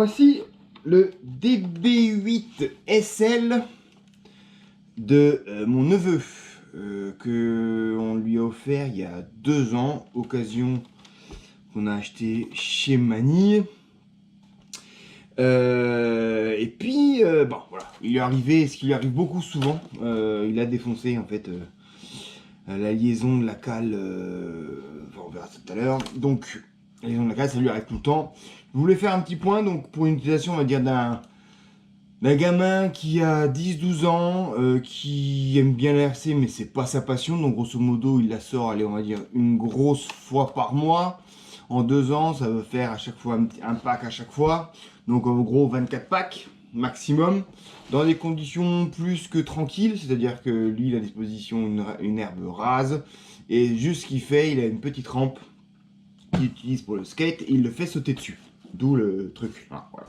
voici le DB8 SL de mon neveu que on lui a offert il y a 2 ans, occasion qu'on a acheté chez Manille. Et puis bon voilà, il est arrivé ce qui lui arrive beaucoup souvent, il a défoncé en fait la liaison de la cale, enfin, on verra ça tout à l'heure. Donc la liaison de la cale, ça lui arrive tout le temps. Je voulais faire un petit point donc pour une utilisation, on va dire, d'un gamin qui a 10-12 ans, qui aime bien la RC, mais c'est pas sa passion. Donc grosso modo, il la sort, allez, on va dire une grosse fois par mois. En 2 ans, ça veut faire à chaque fois un pack à chaque fois. Donc en gros 24 packs maximum, dans des conditions plus que tranquilles, c'est-à-dire que lui il a à disposition une herbe rase, et juste ce qu'il fait, il a une petite rampe qu'il utilise pour le skate, et il le fait sauter dessus. D'où le truc. Ah, voilà.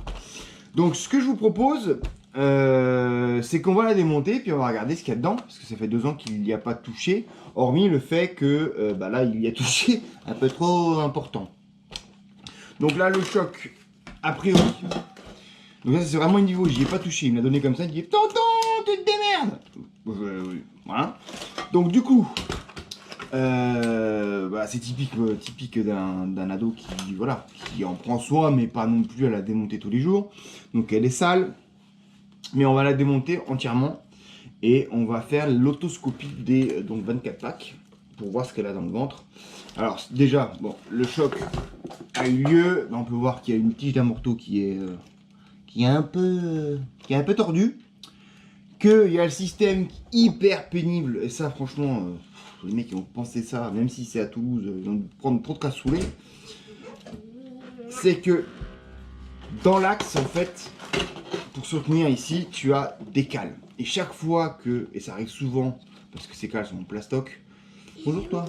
Donc ce que je vous propose, c'est qu'on va la démonter, puis on va regarder ce qu'il y a dedans, parce que ça fait 2 ans qu'il n'y a pas touché, hormis le fait que bah là il y a touché un peu trop important. Donc là le choc, a priori, donc ça c'est vraiment une niveau, j'y ai pas touché, il me l'a donné comme ça, il dit tonton tu te démerdes. Voilà. Donc du coup, bah, c'est typique d'un ado qui, voilà, qui en prend soin, mais pas non plus à la démonter tous les jours. Donc elle est sale, mais on va la démonter entièrement et on va faire l'autoscopie des donc 24 packs pour voir ce qu'elle a dans le ventre. Alors déjà, bon, le choc a eu lieu, on peut voir qu'il y a une tige d'amorto qui est un peu tordu, qu'il y a le système hyper pénible, et ça franchement, les mecs qui ont pensé ça, même si c'est à Toulouse, ils vont prendre trop de cassoulet, c'est que dans l'axe en fait, pour soutenir ici, tu as des cales, et chaque fois que, et ça arrive souvent, parce que ces cales sont en plastoc. Bonjour toi.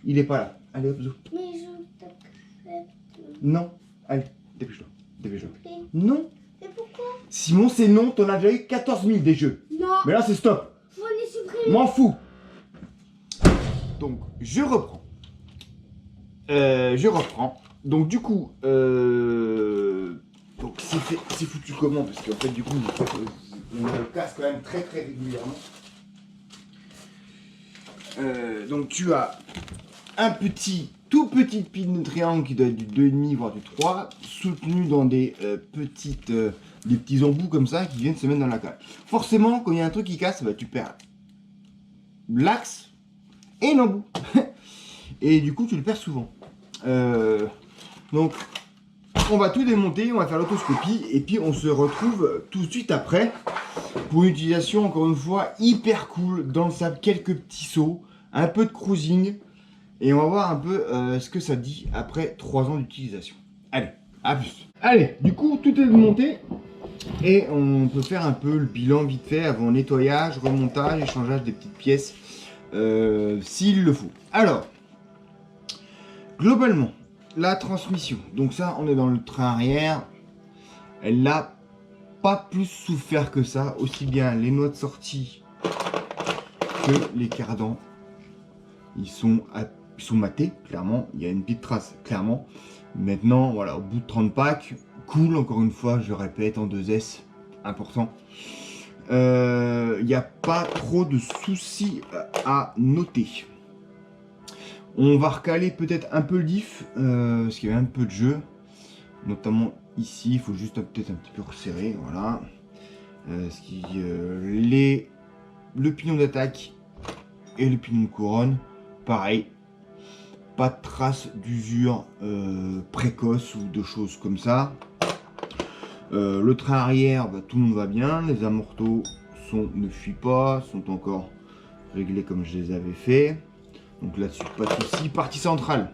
Il est pas là, allez hop, zou. Mais je t'accepte. Non, allez, dépêche-toi, dépêche-toi. Non. Mais pourquoi? Simon, c'est non, t'en as déjà eu 14 000 des jeux. Non. Mais là, c'est stop. Faut les supprimer. M'en fous. Donc, je reprends. Donc, du coup, donc c'est foutu comment? Parce qu'en fait, du coup, on le casse quand même très très régulièrement. Donc, tu as un tout petit pin de triangle qui doit être du 2,5 voire du 3, soutenu dans des des petits embouts comme ça qui viennent se mettre dans la cale. Forcément, quand il y a un truc qui casse, bah, tu perds l'axe et l'embout. Et du coup, tu le perds souvent. Donc, on va tout démonter, on va faire l'autoscopie et puis on se retrouve tout de suite après pour une utilisation, encore une fois, hyper cool, dans le sable, quelques petits sauts, un peu de cruising. Et on va voir un peu ce que ça dit après 3 ans d'utilisation. Allez, à plus. Allez, du coup, tout est démonté. Et on peut faire un peu le bilan vite fait avant nettoyage, remontage, échangeage des petites pièces, s'il le faut. Alors, globalement, la transmission. Donc ça, on est dans le train arrière. Elle n'a pas plus souffert que ça. Aussi bien les noix de sortie que les cardans. Ils sont matés, clairement. Il y a une petite trace, clairement. Maintenant, voilà, au bout de 30 packs, cool, encore une fois, je répète, en 2S, important. Il n'y a pas trop de soucis à noter. On va recaler peut-être un peu le diff, parce qu'il y avait un peu de jeu. Notamment ici, il faut juste peut-être un petit peu resserrer, voilà. Le pignon d'attaque et le pignon de couronne, pareil. Pas de traces d'usure précoce ou de choses comme ça. Le train arrière, bah, tout le monde va bien. Les amortos ne fuient pas, sont encore réglés comme je les avais fait. Donc là-dessus, pas de soucis. Partie centrale.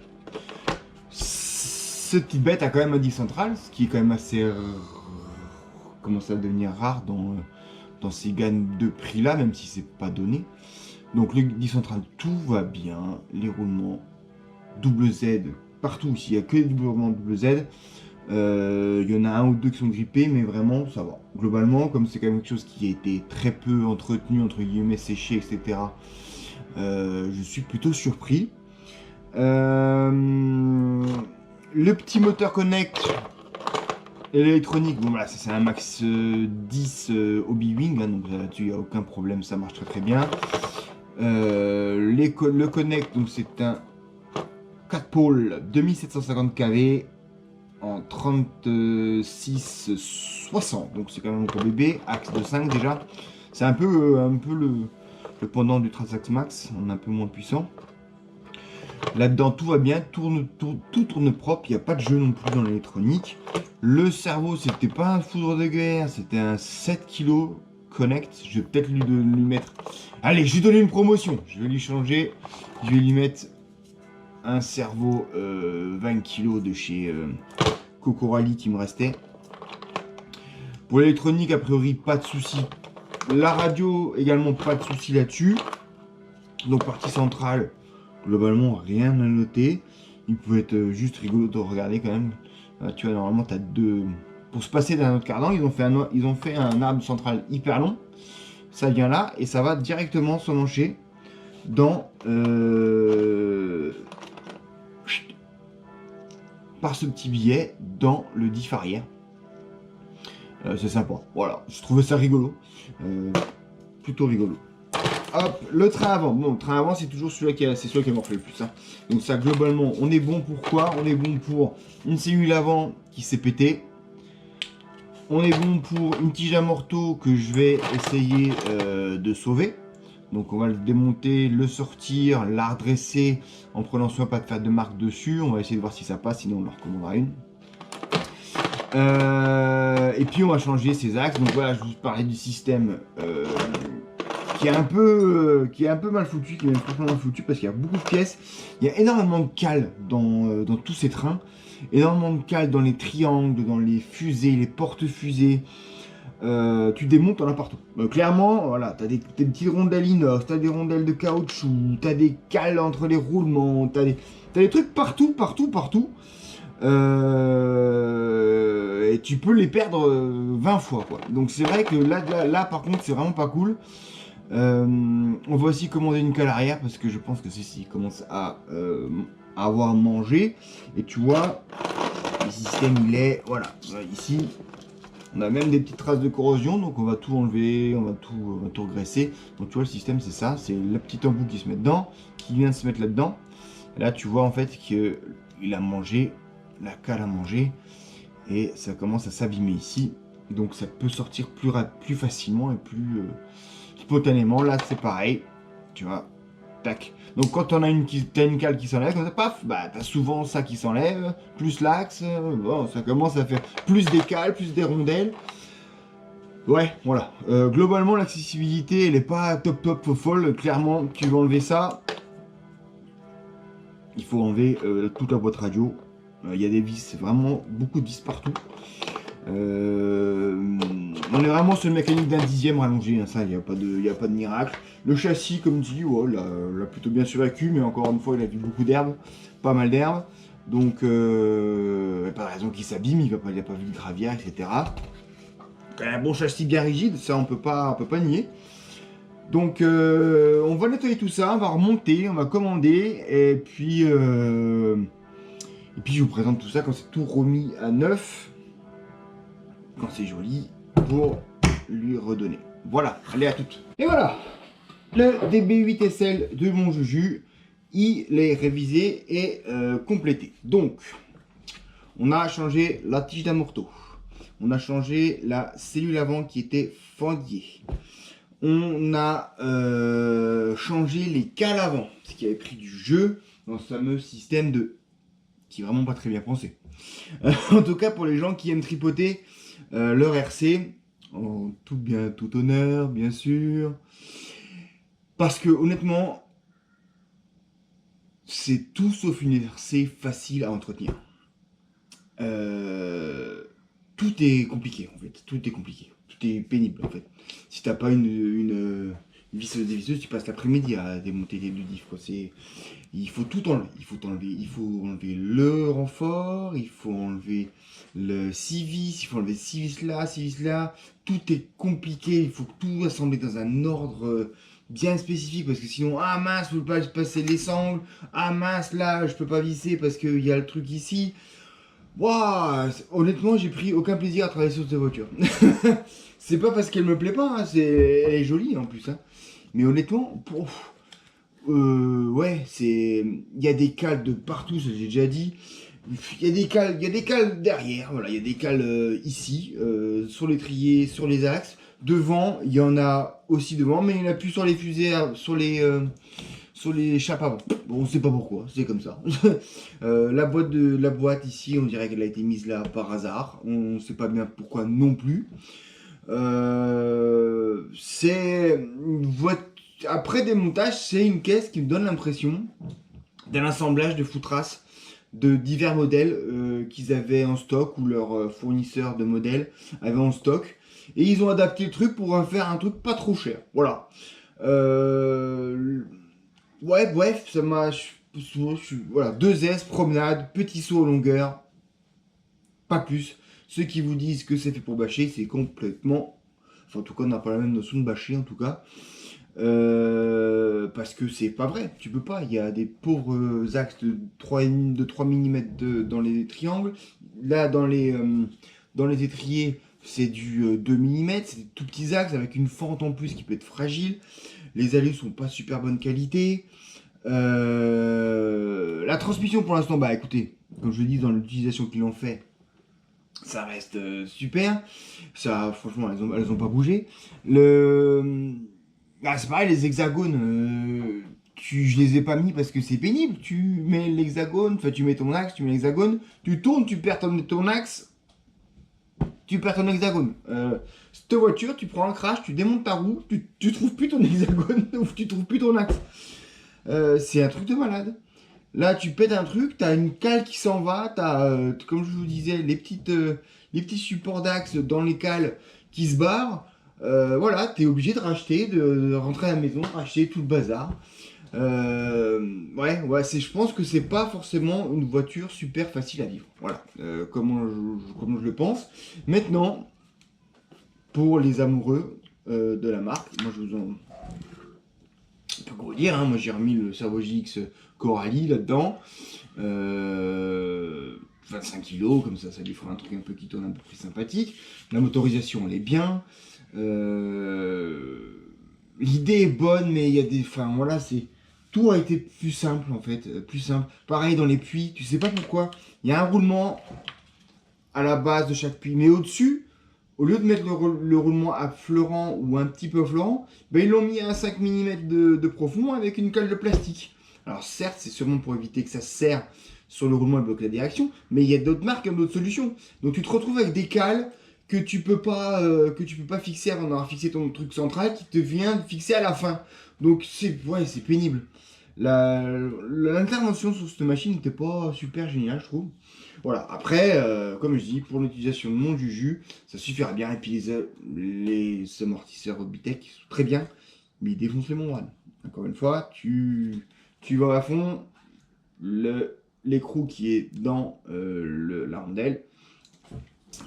Cette petite bête a quand même un disque central, ce qui est quand même assez commence à devenir rare dans ces gammes de prix là, même si c'est pas donné. Donc le disque central, tout va bien. Les roulements double Z partout, s'il n'y a que des roulements double Z. Il y en a un ou deux qui sont grippés, mais vraiment ça va. Globalement, comme c'est quand même quelque chose qui a été très peu entretenu, entre guillemets, séché, etc. Je suis plutôt surpris. Le petit moteur connect, Et l'électronique, bon voilà, ça c'est un Max 10 Hobby-Wing, hein, donc là-dessus il n'y a aucun problème, ça marche très très bien. Le Connect, donc c'est un 4 pôles 2750 kV en 3660, donc c'est quand même un gros bébé, axe de 5 déjà. C'est un peu le pendant du Transax Max, on est un peu moins puissant. Là-dedans, tout va bien, tout tourne propre, il n'y a pas de jeu non plus dans l'électronique. Le cerveau, c'était pas un foudre de guerre, c'était un 7 kg Connect. Je vais peut-être lui mettre... Allez, je lui donne une promotion. Je vais lui changer, je vais lui mettre un cerveau 20 kg de chez Cocorali qui me restait. Pour l'électronique, a priori, pas de souci. La radio, également, pas de souci là-dessus. Donc, partie centrale, globalement, rien à noter. Il peut être juste rigolo de regarder quand même. Tu vois, normalement, tu as deux... Pour se passer d'un autre cardan, ils ont fait un arbre central hyper long. Ça vient là et ça va directement s'emmancher dans... par ce petit billet dans le diff arrière. C'est sympa. Voilà, je trouvais ça rigolo. Plutôt rigolo. Hop, le train avant. Bon, le train avant, c'est toujours celui qui a morflé le plus. Hein. Donc ça, globalement, on est bon pour quoi? On est bon pour une cellule avant qui s'est pétée. On est bon pour une tige à morteau que je vais essayer de sauver. Donc on va le démonter, le sortir, la redresser en prenant soin pas de faire de marque dessus. On va essayer de voir si ça passe, sinon on en recommandera une. Et puis on va changer ses axes. Donc voilà, je vous parlais du système qui est un peu mal foutu, qui est même franchement mal foutu parce qu'il y a beaucoup de pièces. Il y a énormément de cales dans tous ces trains. Énormément de cales dans les triangles, dans les fusées, les porte-fusées. Tu démontes, t'en as partout. Clairement, voilà, t'as des petites rondelles inox, t'as des rondelles de caoutchouc, t'as des cales entre les roulements, t'as des trucs partout. Et tu peux les perdre 20 fois, quoi. Donc c'est vrai que là par contre, c'est vraiment pas cool. On va aussi commander une cale arrière parce que je pense que ceci commence à avoir mangé. Et tu vois, le système il est, voilà, ici. On a même des petites traces de corrosion, donc on va tout enlever, on va tout regresser. Donc tu vois, le système c'est ça, c'est le petit embout qui se met dedans, qui vient de se mettre là-dedans. Et là tu vois en fait qu'il a mangé, la cale a mangé, et ça commence à s'abîmer ici. Donc ça peut sortir plus facilement et plus spontanément. Là c'est pareil, tu vois, tac. Donc quand on a une cale qui s'enlève, comme ça, paf, bah t'as souvent ça qui s'enlève, plus l'axe, bon, ça commence à faire plus des cales, plus des rondelles. Ouais, voilà. Globalement, l'accessibilité, elle est pas top folle. Clairement, tu veux enlever ça, il faut enlever toute la boîte radio. Il y a des vis, vraiment beaucoup de vis partout. On est vraiment sur une mécanique d'un dixième rallongé, hein, ça, il n'y a pas de miracle. Le châssis, comme dit, oh, l'a plutôt bien survécu, mais encore une fois, il a vu beaucoup d'herbe, pas mal d'herbe. Donc, pas de raison qu'il s'abîme, il n'a pas vu de gravière, etc. Un bon châssis bien rigide, ça on peut pas nier. Donc, on va nettoyer tout ça, on va remonter, on va commander, et puis je vous présente tout ça quand c'est tout remis à neuf. Quand c'est joli, pour lui redonner. Voilà, allez à toutes. Et voilà, le DB8 SL de mon Juju, il est révisé et complété. Donc, on a changé la tige d'amorto. On a changé la cellule avant qui était fendillée. On a changé les cales avant, ce qui avait pris du jeu dans ce fameux système de... qui est vraiment pas très bien pensé. En tout cas, pour les gens qui aiment tripoter, leur RC, en tout honneur, bien sûr. Parce que honnêtement, c'est tout sauf une RC facile à entretenir. Tout est compliqué en fait, tout est compliqué, tout est pénible en fait. Si t'as pas une visseuse dévisseuse, tu passes l'après-midi à démonter du diff, quoi. Il faut tout enlever, il faut enlever le renfort, il faut enlever le 6 vis, il faut enlever 6 vis là, tout est compliqué, il faut tout assembler dans un ordre bien spécifique parce que sinon, ah mince, je peux pas passer les sangles, ah mince là, je peux pas visser parce qu'il y a le truc ici. Ouah, honnêtement, j'ai pris aucun plaisir à travailler sur cette voiture. C'est pas parce qu'elle me plaît pas, hein, elle est jolie en plus. Hein. Mais honnêtement, ouais, il y a des cales de partout, ça j'ai déjà dit. Il y a des cales derrière, voilà, il y a des cales ici, sur l'étrier, sur les axes. Devant, il y en a aussi devant, mais il n'y en a plus sur les fusées, sur les chapes avant. Bon, on sait pas pourquoi, c'est comme ça. La boîte ici, on dirait qu'elle a été mise là par hasard. On sait pas bien pourquoi non plus. C'est une voiture. Après démontage, c'est une caisse qui me donne l'impression d'un assemblage de foutras de divers modèles qu'ils avaient en stock ou leur fournisseur de modèles avait en stock. Et ils ont adapté le truc pour en faire un truc pas trop cher. Voilà. Ouais, bref, ça m'a. Voilà, 2S, promenade, petit saut en longueur. Pas plus. Ceux qui vous disent que c'est fait pour bâcher, c'est complètement. Enfin, en tout cas, on n'a pas la même notion de bâcher, en tout cas. Parce que c'est pas vrai, tu peux pas. Il y a des pauvres axes de 3 mm dans les triangles. Là, dans les étriers, c'est du 2 mm. C'est des tout petits axes avec une fente en plus qui peut être fragile. Les allées sont pas super bonne qualité. La transmission pour l'instant, bah écoutez, comme je le dis, dans l'utilisation qu'ils ont fait, ça reste super. Ça, franchement, elles ont pas bougé. C'est pareil, les hexagones, je les ai pas mis parce que c'est pénible. Tu mets l'hexagone, enfin tu mets ton axe, tu mets l'hexagone, tu tournes, tu perds ton axe, tu perds ton hexagone. Cette voiture, tu prends un crash, tu démontes ta roue, tu trouves plus ton hexagone, ou tu trouves plus ton axe. C'est un truc de malade. Là, tu pètes un truc, t'as une cale qui s'en va, t'as, comme je vous disais, les petits supports d'axe dans les cales qui se barrent. Voilà, t'es obligé de racheter, de rentrer à la maison, racheter tout le bazar. Ouais, je pense que c'est pas forcément une voiture super facile à vivre. Voilà, comment je le pense. Maintenant, pour les amoureux de la marque, moi je vous en peux gros dire, hein, moi j'ai remis le Servo GX Coralie là-dedans. 25 kg, comme ça lui fera un truc un peu qui tourne un peu plus sympathique. La motorisation elle est bien. L'idée est bonne, mais il y a des. Enfin voilà, tout a été plus simple en fait, plus simple. Pareil dans les puits, tu sais pas pourquoi. Il y a un roulement à la base de chaque puits, mais au-dessus, au lieu de mettre le roulement à fleurant ou un petit peu fleurant, ben ils l'ont mis à 5 mm de profond avec une colle de plastique. Alors certes, c'est sûrement pour éviter que ça se serre sur le roulement et bloque la direction, mais il y a d'autres marques qui ont d'autres solutions. Donc tu te retrouves avec des cales que tu peux pas fixer avant d'avoir fixé ton truc central qui te vient fixer à la fin. Donc c'est pénible. L'intervention sur cette machine n'était pas super géniale, je trouve. Voilà, après, comme je dis, pour l'utilisation de mon Juju, ça suffira bien. Et puis les amortisseurs Obitech sont très bien, mais ils défoncent les membranes. Encore une fois, tu vas à fond, l'écrou qui est dans la rondelle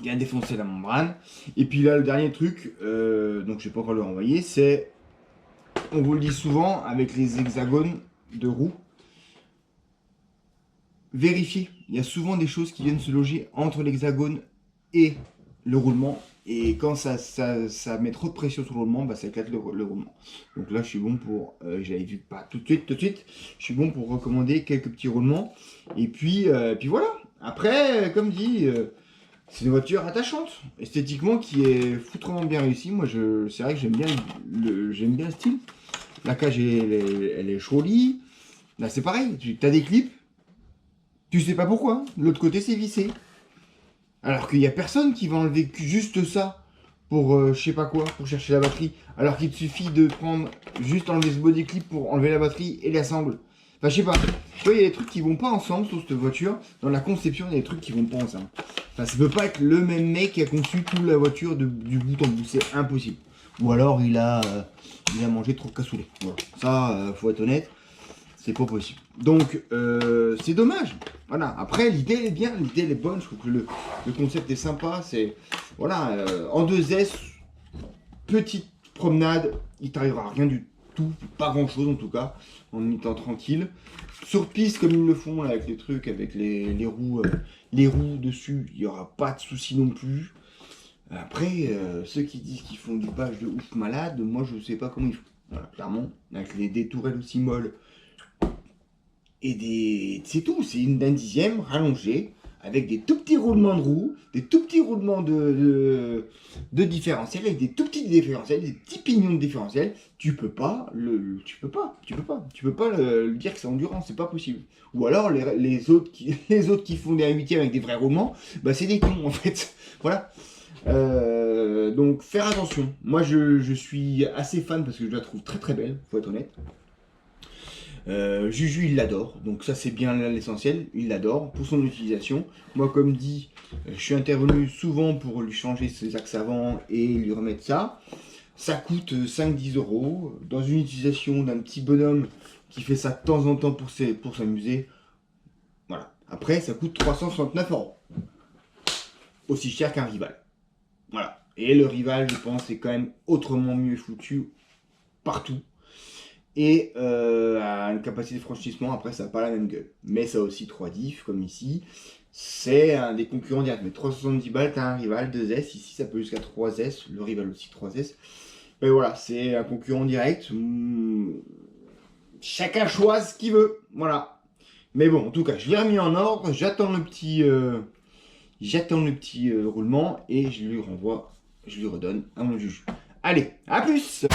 vient défoncer la membrane. Et puis là, le dernier truc, donc je vais pas encore le renvoyer, c'est, on vous le dit souvent, avec les hexagones de roues, vérifiez. Il y a souvent des choses qui viennent se loger entre l'hexagone et le roulement. Et quand ça met trop de pression sur le roulement, bah, ça éclate le roulement. Donc là, je suis bon pour, j'avais vu pas tout de suite, je suis bon pour recommander quelques petits roulements. Et puis voilà. Après, comme dit, c'est une voiture attachante, esthétiquement, qui est foutrement bien réussie. Moi, c'est vrai que j'aime bien le style. La cage, elle est jolie. Là, c'est pareil, tu as des clips. Tu sais pas pourquoi. L'autre côté, c'est vissé. Alors qu'il y a personne qui va enlever juste ça pour je sais pas quoi, pour chercher la batterie. Alors qu'il te suffit de prendre, juste enlever ce body clip pour enlever la batterie et la sangle. Enfin, je sais pas. Tu vois, il y a des trucs qui vont pas ensemble sur cette voiture. Dans la conception, il y a des trucs qui vont pas ensemble. Enfin, ça peut pas être le même mec qui a conçu toute la voiture du bout en bout. C'est impossible. Ou alors, il a mangé trop de cassoulet. Voilà. Ça, faut être honnête. C'est pas possible. Donc, c'est dommage. Voilà. Après, l'idée elle est bien, l'idée elle est bonne. Je trouve que le concept est sympa. C'est voilà, en 2S, petite promenade, il t'arrivera rien du tout, pas grand chose en tout cas, en étant tranquille. Sur piste comme ils le font là, avec les trucs, avec les roues dessus, il n'y aura pas de souci non plus. Après, ceux qui disent qu'ils font du page de ouf malade, moi je sais pas comment ils font. Voilà, clairement, avec des tourelles aussi molles. Et c'est tout, c'est d'un dixième rallongé, avec des tout petits roulements de roues, des tout petits roulements de différentiel, avec des tout petits différentiels, des petits pignons de différentiel. Tu peux pas le dire que c'est endurant, c'est pas possible. Ou alors les autres qui font des 1/8 avec des vrais roulements, bah c'est des cons en fait. Voilà. Donc faire attention. Moi je suis assez fan parce que je la trouve très très belle, faut être honnête. Juju il l'adore, donc ça c'est bien l'essentiel, il l'adore pour son utilisation. Moi comme dit, je suis intervenu souvent pour lui changer ses axes avant et lui remettre ça. Ça coûte 5-10 € dans une utilisation d'un petit bonhomme qui fait ça de temps en temps pour s'amuser. Voilà. Après ça coûte 369 €. Aussi cher qu'un rival. Voilà. Et le rival je pense est quand même autrement mieux foutu partout. Et à une capacité de franchissement, après ça n'a pas la même gueule. Mais ça a aussi 3 diffs, comme ici. C'est un des concurrents directs. Mais 370 balles, t'as un rival, 2S. Ici ça peut jusqu'à 3S. Le rival aussi 3S. Mais voilà, c'est un concurrent direct. Chacun choisit ce qu'il veut. Voilà. Mais bon, en tout cas, je l'ai remis en ordre. J'attends le petit roulement. Et je lui redonne à mon juge. Allez, à plus!